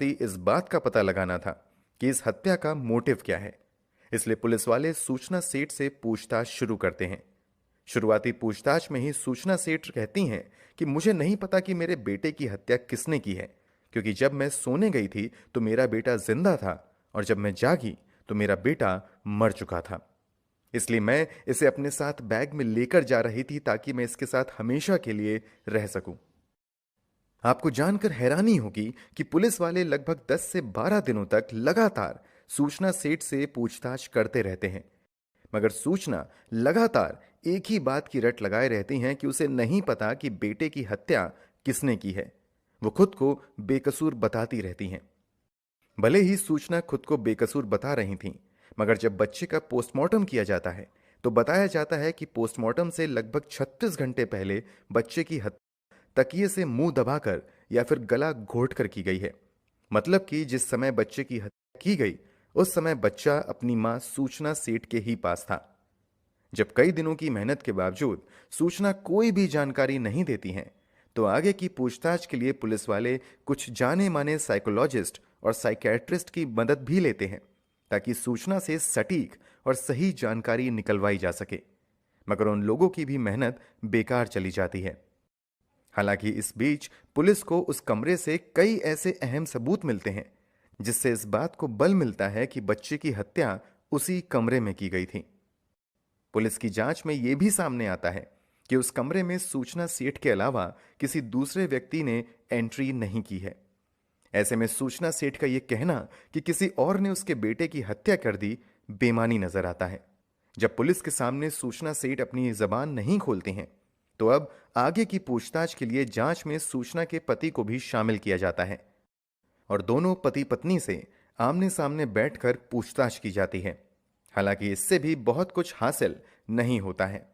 इस बात का पता लगाना था कि इस हत्या का मोटिव क्या है। इसलिए पुलिस वाले सूचना सेठ से पूछताछ शुरू करते हैं। शुरुआती पूछताछ में ही सूचना सेठ कहती हैं कि मुझे नहीं पता कि मेरे बेटे की हत्या किसने की है, क्योंकि जब मैं सोने गई थी तो मेरा बेटा जिंदा था और जब मैं जागी तो मेरा बेटा मर चुका था। इसलिए मैं इसे अपने साथ बैग में लेकर जा रही थी ताकि मैं इसके साथ हमेशा के लिए रह सकूं। आपको जानकर हैरानी होगी कि पुलिस वाले लगभग 10 से 12 दिनों तक लगातार सूचना सेठ से पूछताछ करते रहते हैं, मगर सूचना लगातार एक ही बात की रट लगाए रहती हैं कि उसे नहीं पता कि बेटे की हत्या किसने की है। वो खुद को बेकसूर बताती रहती हैं। भले ही सूचना खुद को बेकसूर बता रही थीं, मगर जब बच्चे का पोस्टमार्टम किया जाता है तो बताया जाता है कि पोस्टमार्टम से लगभग 36 घंटे पहले बच्चे की हत्या तकिए से मुंह दबाकर या फिर गला घोंट कर की गई है। मतलब कि जिस समय बच्चे की हत्या की गई उस समय बच्चा अपनी मां सूचना सेठ के ही पास था। जब कई दिनों की मेहनत के बावजूद सूचना कोई भी जानकारी नहीं देती है तो आगे की पूछताछ के लिए पुलिस वाले कुछ जाने माने साइकोलॉजिस्ट और साइकियाट्रिस्ट की मदद भी लेते हैं ताकि सूचना से सटीक और सही जानकारी निकलवाई जा सके, मगर उन लोगों की भी मेहनत बेकार चली जाती है। हालांकि इस बीच पुलिस को उस कमरे से कई ऐसे अहम सबूत मिलते हैं जिससे इस बात को बल मिलता है कि बच्चे की हत्या उसी कमरे में की गई थी। पुलिस की जांच में यह भी सामने आता है कि उस कमरे में सूचना सेठ के अलावा किसी दूसरे व्यक्ति ने एंट्री नहीं की है। ऐसे में सूचना सेठ का यह कहना कि किसी और ने उसके बेटे की हत्या कर दी बेमानी नजर आता है। जब पुलिस के सामने सूचना सेठ अपनी जबान नहीं खोलते हैं तो अब आगे की पूछताछ के लिए जांच में सूचना के पति को भी शामिल किया जाता है और दोनों पति पत्नी से आमने सामने बैठकर पूछताछ की जाती है। हालांकि इससे भी बहुत कुछ हासिल नहीं होता है।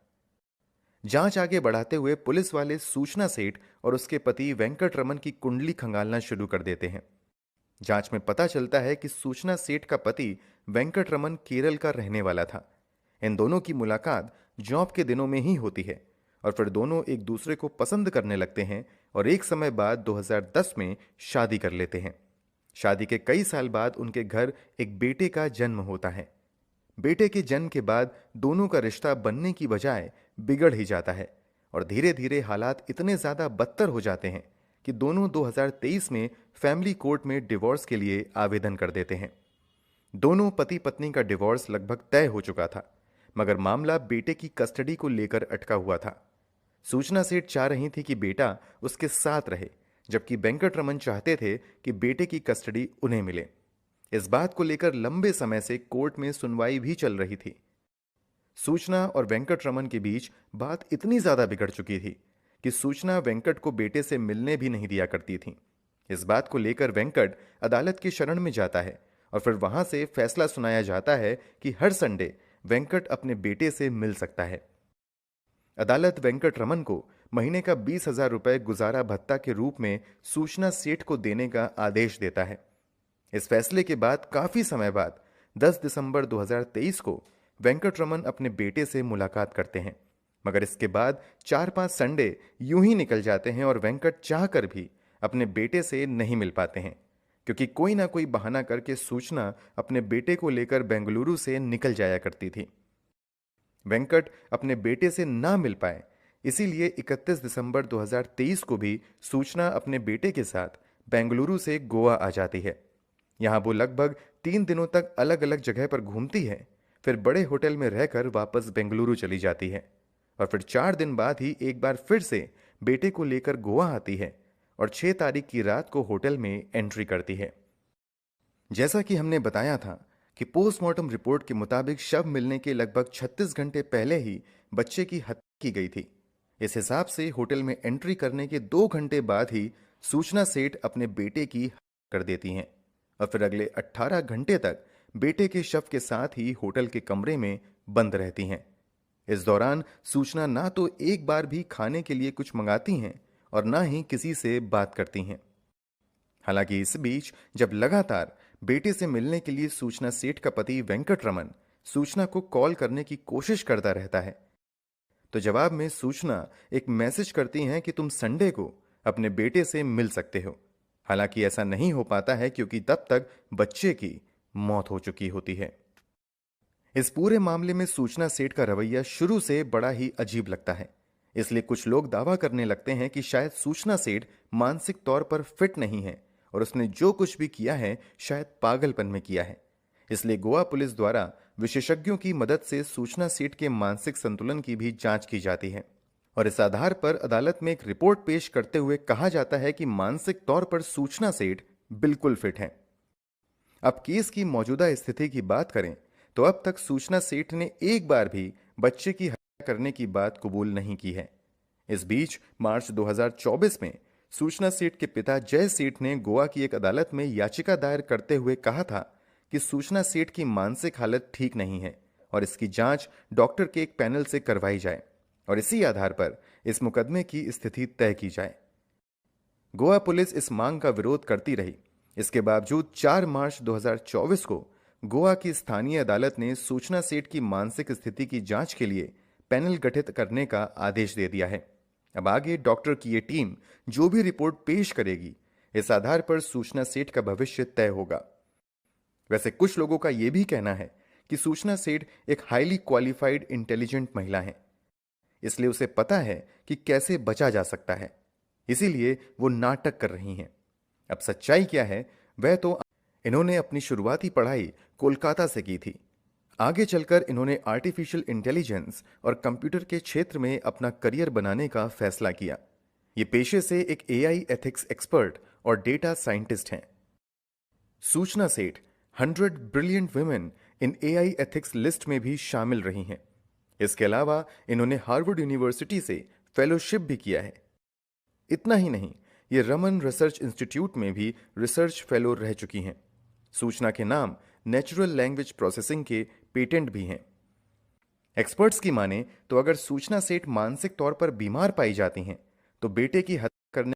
जांच आगे बढ़ाते हुए पुलिस वाले सूचना सेठ और उसके पति वेंकट रमन की कुंडली खंगालना शुरू कर देते हैं। जांच में पता चलता है कि सूचना सेठ का पति वेंकट रमन केरल का रहने वाला था। इन दोनों की मुलाकात जॉब के दिनों में ही होती है और फिर दोनों एक दूसरे को पसंद करने लगते हैं और एक समय बाद 2010 में शादी कर लेते हैं। शादी के कई साल बाद उनके घर एक बेटे का जन्म होता है। बेटे के जन्म के बाद दोनों का रिश्ता बनने की बजाय बिगड़ ही जाता है और धीरे धीरे हालात इतने ज्यादा बदतर हो जाते हैं कि दोनों 2023 में फैमिली कोर्ट में डिवोर्स के लिए आवेदन कर देते हैं। दोनों पति पत्नी का डिवोर्स लगभग तय हो चुका था, मगर मामला बेटे की कस्टडी को लेकर अटका हुआ था। सूचना सेठ चाह रही थी कि बेटा उसके साथ रहे, जबकि वेंकट रमन चाहते थे कि बेटे की कस्टडी उन्हें मिले। इस बात को लेकर लंबे समय से कोर्ट में सुनवाई भी चल रही थी। सूचना और वेंकट रमन के बीच बात इतनी ज्यादा बिगड़ चुकी थी कि सूचना वेंकट को बेटे से मिलने भी नहीं दिया करती थी। इस बात को लेकर वेंकट अदालत की शरण में जाता है और फिर वहां से फैसला सुनाया जाता है कि हर संडे वेंकट अपने बेटे से मिल सकता है। अदालत वेंकट रमन को महीने का 20,000 रुपए गुजारा भत्ता के रूप में सूचना सेठ को देने का आदेश देता है। इस फैसले के बाद काफी समय बाद 10 दिसंबर 2023 को वेंकट रमन अपने बेटे से मुलाकात करते हैं, मगर इसके बाद 4-5 संडे यूं ही निकल जाते हैं और वेंकट चाहकर भी अपने बेटे से नहीं मिल पाते हैं, क्योंकि कोई ना कोई बहाना करके सूचना अपने बेटे को लेकर बेंगलुरु से निकल जाया करती थी। वेंकट अपने बेटे से ना मिल पाए, इसीलिए 31 दिसंबर 2023 को भी सूचना अपने बेटे के साथ बेंगलुरु से गोवा आ जाती है। यहां वो लगभग 3 दिनों तक अलग अलग जगह पर घूमती है, फिर बड़े होटल में रहकर वापस बेंगलुरु चली जाती है और फिर 4 दिन बाद ही एक बार फिर से बेटे को लेकर गोवा आती है और 6 तारीख की रात को होटल में एंट्री करती है। जैसा कि हमने बताया था कि पोस्टमार्टम रिपोर्ट के मुताबिक शव मिलने के लगभग 36 घंटे पहले ही बच्चे की हत्या की गई थी। इस हिसाब से होटल में एंट्री करने के 2 घंटे बाद ही सूचना सेठ अपने बेटे की हत्या कर देती हैं और फिर अगले 18 घंटे तक बेटे के शव के साथ ही होटल के कमरे में बंद रहती हैं। इस दौरान सूचना ना तो एक बार भी खाने के लिए कुछ मंगाती हैं और ना ही किसी से बात करती हैं। हालांकि इस बीच जब लगातार बेटे से मिलने के लिए सूचना सेठ का पति वेंकट रमन सूचना को कॉल करने की कोशिश करता रहता है, तो जवाब में सूचना एक मैसेज करती हैं कि तुम संडे को अपने बेटे से मिल सकते हो। हालांकि ऐसा नहीं हो पाता है क्योंकि तब तक बच्चे की मौत हो चुकी होती है। इस पूरे मामले में सूचना सेठ का रवैया शुरू से बड़ा ही अजीब लगता है। इसलिए कुछ लोग दावा करने लगते हैं कि शायद सूचना सेठ मानसिक तौर पर फिट नहीं है और उसने जो कुछ भी किया है शायद पागलपन में किया है। इसलिए गोवा पुलिस द्वारा विशेषज्ञों की मदद से सूचना सेठ के मानसिक संतुलन की भी जांच की जाती है और इस आधार पर अदालत में एक रिपोर्ट पेश करते हुए कहा जाता है कि मानसिक तौर पर सूचना सेठ बिल्कुल फिट हैं। अब केस की मौजूदा स्थिति की बात करें तो अब तक सूचना सेठ ने एक बार भी बच्चे की हत्या करने की बात कबूल नहीं की है। इस बीच मार्च 2024 में सूचना सेठ के पिता जय सेठ ने गोवा की एक अदालत में याचिका दायर करते हुए कहा था कि सूचना सेठ की मानसिक हालत ठीक नहीं है और इसकी जांच डॉक्टर के एक पैनल से करवाई जाए और इसी आधार पर इस मुकदमे की स्थिति तय की जाए। गोवा पुलिस इस मांग का विरोध करती रही। इसके बावजूद 4 मार्च 2024 को गोवा की स्थानीय अदालत ने सूचना सेठ की मानसिक स्थिति की जांच के लिए पैनल गठित करने का आदेश दे दिया है। अब आगे डॉक्टर की ये टीम जो भी रिपोर्ट पेश करेगी, इस आधार पर सूचना सेठ का भविष्य तय होगा। वैसे कुछ लोगों का यह भी कहना है कि सूचना सेठ एक हाईली क्वालिफाइड इंटेलिजेंट महिला है, इसलिए उसे पता है कि कैसे बचा जा सकता है, इसीलिए वो नाटक कर रही हैं। अब सच्चाई क्या है वह तो इन्होंने अपनी शुरुआती पढ़ाई कोलकाता से की थी। आगे चलकर इन्होंने आर्टिफिशियल इंटेलिजेंस और कंप्यूटर के क्षेत्र में अपना करियर बनाने का फैसला किया। ये पेशे से एक एआई एथिक्स एक्सपर्ट और डेटा साइंटिस्ट हैं। सूचना सेठ 100 brilliant women in AI ethics list में भी शामिल रही हैं। इसके अलावा इन्होंने हार्वर्ड यूनिवर्सिटी से फेलोशिप भी किया है। इतना ही नहीं, ये रमन रिसर्च इंस्टीट्यूट में भी रिसर्च फेलो रह चुकी हैं। सूचना के नाम नेचुरल लैंग्वेज प्रोसेसिंग के पेटेंट भी हैं। एक्सपर्ट्स की माने तो अगर सूचना सेठ मानसिक तौर पर बीमार पाई जाती हैं तो बेटे की